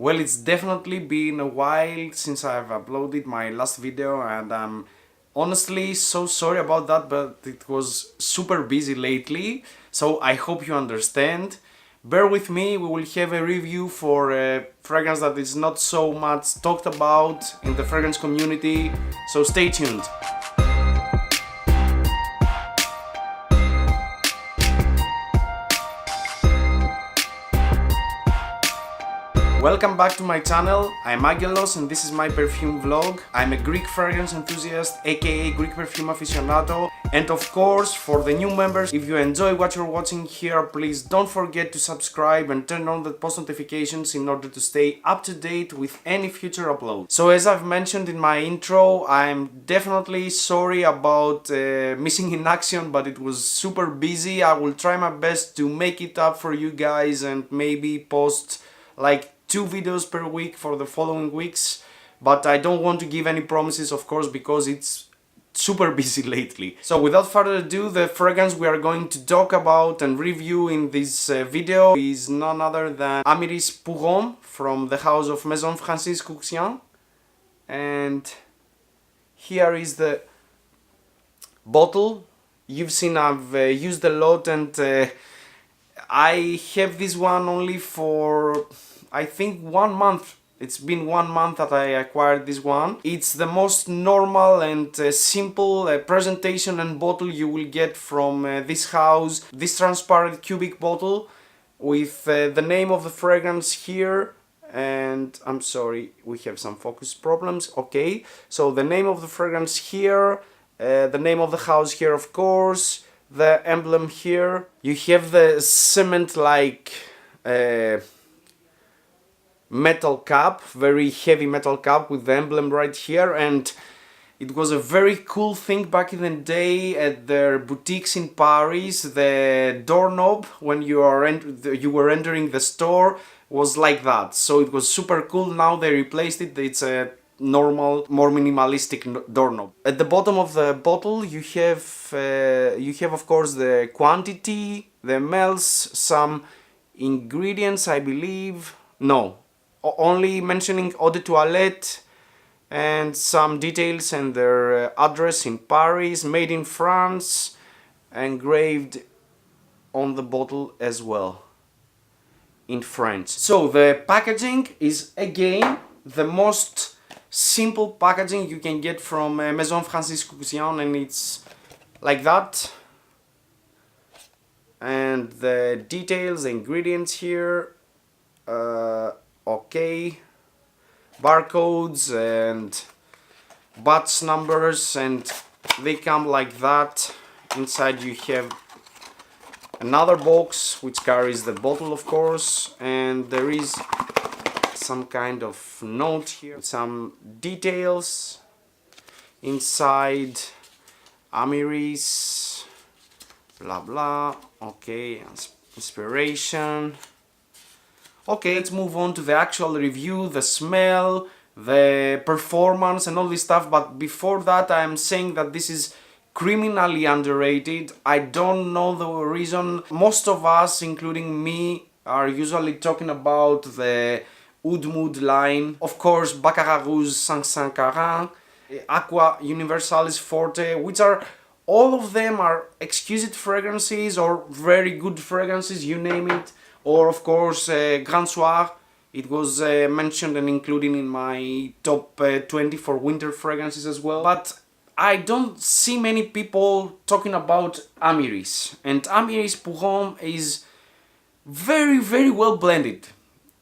Well, it's definitely been a while since I've uploaded my last video, and I'm honestly so sorry about that, but it was super busy lately, so I hope you understand. Bear with me, we will have a review for a fragrance that is not so much talked about in the fragrance community, so stay tuned. Welcome back to my channel. I'm Angelos and this is My Perfume vlog. I'm a Greek fragrance enthusiast, aka Greek perfume aficionado. And of course, for the new members, if you enjoy what you're watching here, please don't forget to subscribe and turn on the post notifications in order to stay up to date with any future uploads. So as I've mentioned in my intro, I'm definitely sorry about missing in action, but it was super busy. I will try my best to make it up for you guys and maybe post like 2 videos per week for the following weeks, but I don't want to give any promises, of course, because it's super busy lately. So without further ado, the fragrance we are going to talk about and review in this video is none other than Amyris Homme from the house of Maison Françis Kurkdjian. And here is the bottle. You've seen I've used a lot, and I have this one only for I think 1 month. It's been 1 month that I acquired this one. It's the most normal and simple presentation and bottle you will get from this house. This transparent cubic bottle with the name of the fragrance here. And I'm sorry, we have some focus problems. Okay, so the name of the fragrance here, the name of the house here, of course, the emblem here. You have the cement-like metal cap, very heavy metal cap with the emblem right here, and it was a very cool thing back in the day at their boutiques in Paris. The doorknob when you were entering the store was like that, so it was super cool. Now they replaced it. It's a normal, more minimalistic doorknob. At the bottom of the bottle you have of course the quantity, the mLs, some ingredients, I believe. No, only mentioning eau de toilette and some details and their address in Paris, made in France, engraved on the bottle as well in French. So the packaging is again the most simple packaging you can get from Maison Françis Kurkdjian, and it's like that. And the details, the ingredients here, okay, barcodes and batch numbers, and they come like that. Inside you have another box which carries the bottle, of course, and there is some kind of note here, some details inside. Amyris, blah blah. Okay, inspiration. Okay, let's move on to the actual review, the smell, the performance and all this stuff. But before that, I'm saying that this is criminally underrated. I don't know the reason. Most of us, including me, are usually talking about the Oud Mood line. Of course, Baccarat Rouge 540, Aqua Universalis Forte, which are, all of them are exquisite fragrances or very good fragrances, you name it. Or of course Grand Soir, it was mentioned and included in my top 20 for winter fragrances as well. But I don't see many people talking about Amyris, and Amyris Homme is very well blended.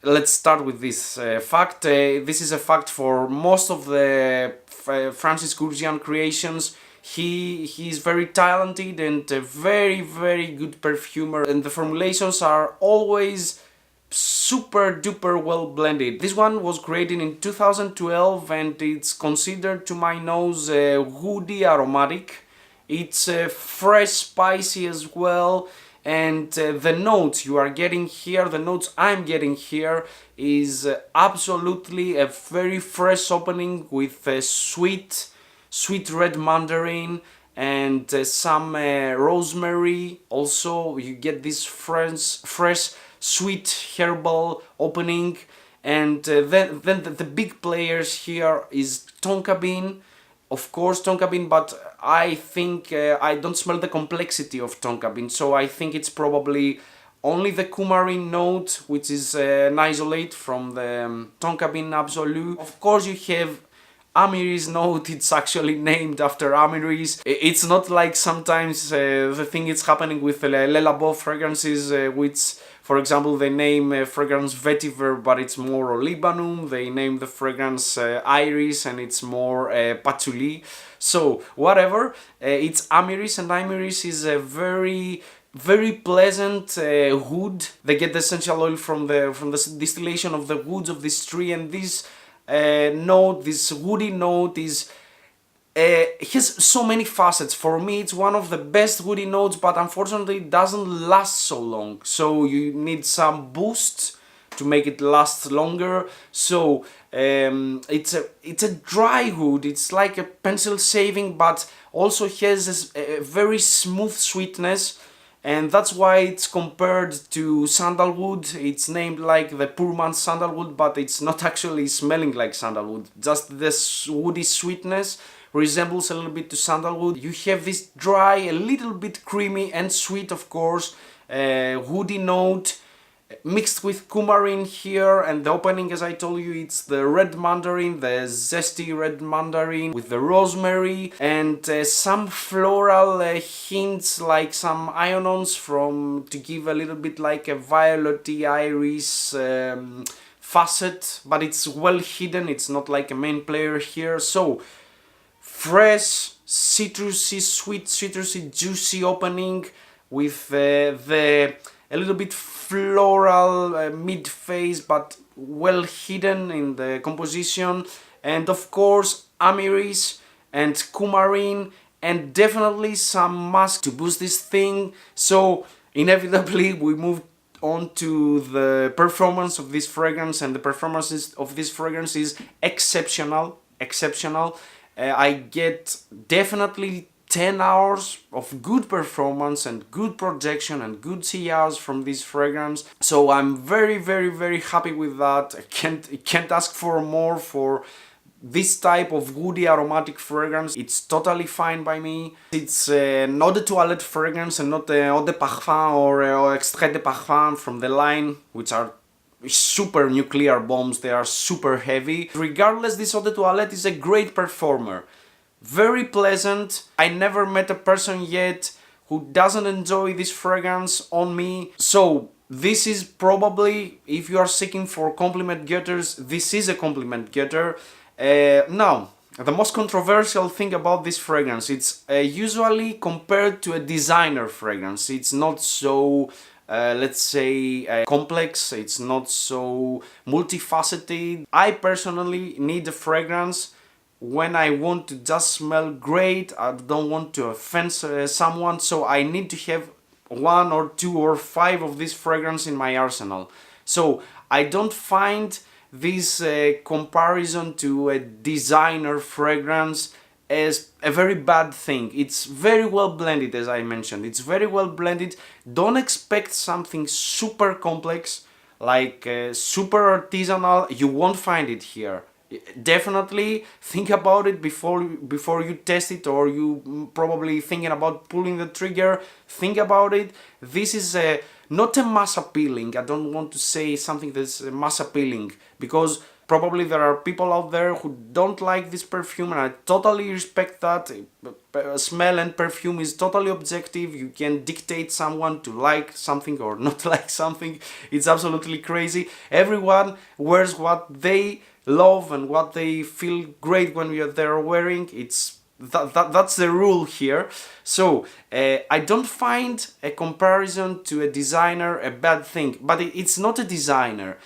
Let's start with this fact. This is a fact for most of the Françis Kurkdjian creations. He is very talented and a very good perfumer, and the formulations are always super duper well blended. This one was created in 2012 and it's considered, to my nose, woody aromatic. It's fresh, spicy as well, and the notes you are getting here, the notes I'm getting here, is absolutely a very fresh opening with sweet red mandarin and some rosemary. Also you get this fresh sweet herbal opening, And then the big players here is tonka bean, of course tonka bean, but I think I don't smell the complexity of tonka bean, so I think it's probably only the coumarin note, which is an isolate from the tonka bean absolu. Of course you have Amyris note, it's actually named after Amyris. It's not like sometimes the thing is happening with Le Labo fragrances, which, for example, they name fragrance vetiver, but it's more olibanum. They name the fragrance iris, and it's more patchouli. So whatever, it's Amyris, and Amyris is a very pleasant wood. They get the essential oil from the distillation of the woods of this tree, and this note, this woody note, is has so many facets. For me, it's one of the best woody notes, but unfortunately it doesn't last so long, so you need some boost to make it last longer. So it's a dry wood. It's like a pencil shaving, but also has a very smooth sweetness, and that's why it's compared to sandalwood. It's named like the poor man's sandalwood, but it's not actually smelling like sandalwood. Just this woody sweetness resembles a little bit to sandalwood. You have this dry, a little bit creamy and sweet, of course, woody note mixed with coumarin here, and the opening, as I told you, it's the red mandarin, the zesty red mandarin with the rosemary, and some floral hints like some ionons to give a little bit like a violet-y iris facet, but it's well hidden. It's not like a main player here. So fresh, citrusy, sweet, citrusy, juicy opening with a little bit floral mid-phase, but well hidden in the composition, and of course Amyris and coumarin, and definitely some musk to boost this thing. So inevitably we move on to the performance of this fragrance, and the performance of this fragrance is exceptional. I get definitely 10 hours of good performance and good projection and good CRs from this fragrance. So I'm very happy with that. I can't ask for more for this type of woody aromatic fragrance. It's totally fine by me. It's not a toilette fragrance and not a eau de parfum or extrait de parfum from the line, which are super nuclear bombs. They are super heavy. Regardless, this eau de toilette is a great performer. Very pleasant. I never met a person yet who doesn't enjoy this fragrance on me. So this is probably, if you are seeking for compliment getters, this is a compliment getter. Now, the most controversial thing about this fragrance, it's usually compared to a designer fragrance. It's not so let's say complex, it's not so multifaceted. I personally need a fragrance when I want to just smell great. I don't want to offend someone, so I need to have 1 or 2 or 5 of this fragrance in my arsenal. So I don't find this comparison to a designer fragrance as a very bad thing. It's very well blended, as I mentioned. It's very well blended. Don't expect something super complex, like super artisanal. You won't find it here. Definitely think about it before you test it, or you probably thinking about pulling the trigger. Think about it. This is not a mass appealing. I don't want to say something that's mass appealing, because probably there are people out there who don't like this perfume, and I totally respect that. Smell and perfume is totally objective. You can dictate someone to like something or not like something. It's absolutely crazy. Everyone wears what they love and what they feel great when they're wearing. That's the rule here. So I don't find a comparison to a designer a bad thing, but it's not a designer.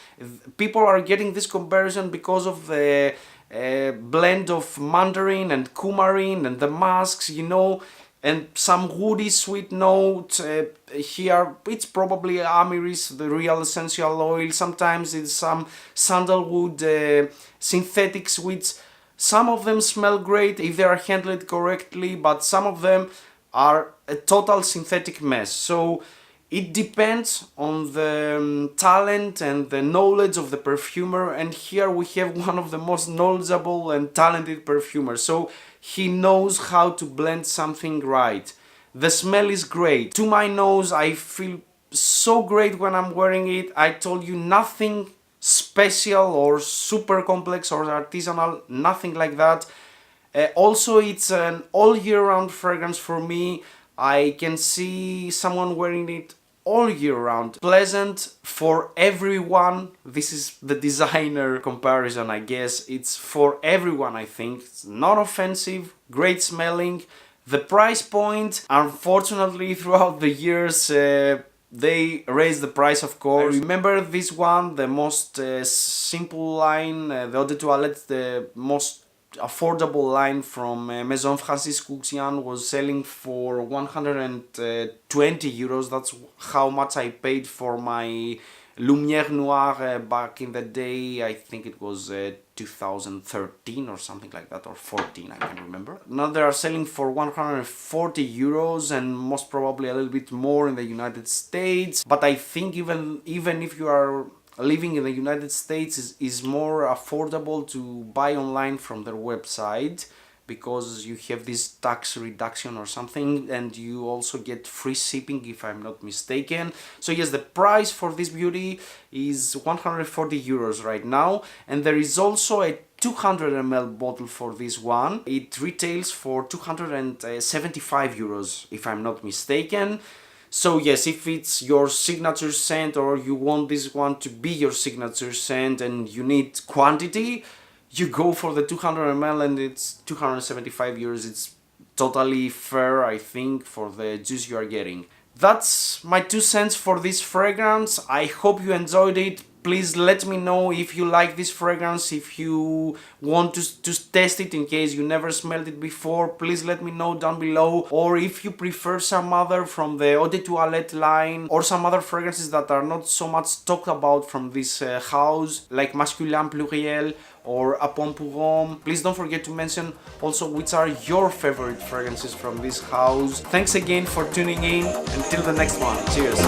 People are getting this comparison because of the blend of mandarin and coumarin and the masks, you know, and some woody sweet note here. It's probably Amyris, the real essential oil. Sometimes it's some sandalwood synthetics, which some of them smell great if they are handled correctly, but some of them are a total synthetic mess. So It depends on the talent and the knowledge of the perfumer, and here we have one of the most knowledgeable and talented perfumers, so he knows how to blend something right. The smell is great. To my nose, I feel so great when I'm wearing it. I told you, nothing special or super complex or artisanal, nothing like that. Also, it's an all year round fragrance for me. I can see someone wearing it all year round. Pleasant for everyone. This is the designer comparison, I guess. It's for everyone, I think. It's not offensive, great smelling. The price point, unfortunately, throughout the years, they raised the price, of course. I remember this one, the most simple line, the Eau de Toilette, the most affordable line from Maison Françis Kurkdjian was selling for 120 euros. That's how much I paid for my Lumière Noire back in the day. I think it was 2013 or something like that, or 14, I can't remember. Now they are selling for 140 euros and most probably a little bit more in the United States. But I think even if you are living in the United States, is more affordable to buy online from their website, because you have this tax reduction or something, and you also get free shipping, if I'm not mistaken. So yes, the price for this beauty is 140 euros right now, and there is also a 200 ml bottle for this one. It retails for 275 euros, if I'm not mistaken. So yes, if it's your signature scent, or you want this one to be your signature scent and you need quantity, you go for the 200 ml and it's 275 euros. It's totally fair, I think, for the juice you are getting. That's my 2 cents for this fragrance. I hope you enjoyed it. Please let me know if you like this fragrance, if you want to test it in case you never smelled it before. Please let me know down below. Or if you prefer some other from the Eau de Toilette line, or some other fragrances that are not so much talked about from this house, like Masculin Pluriel or A Pomme pour Homme. Please don't forget to mention also which are your favorite fragrances from this house. Thanks again for tuning in. Until the next one. Cheers.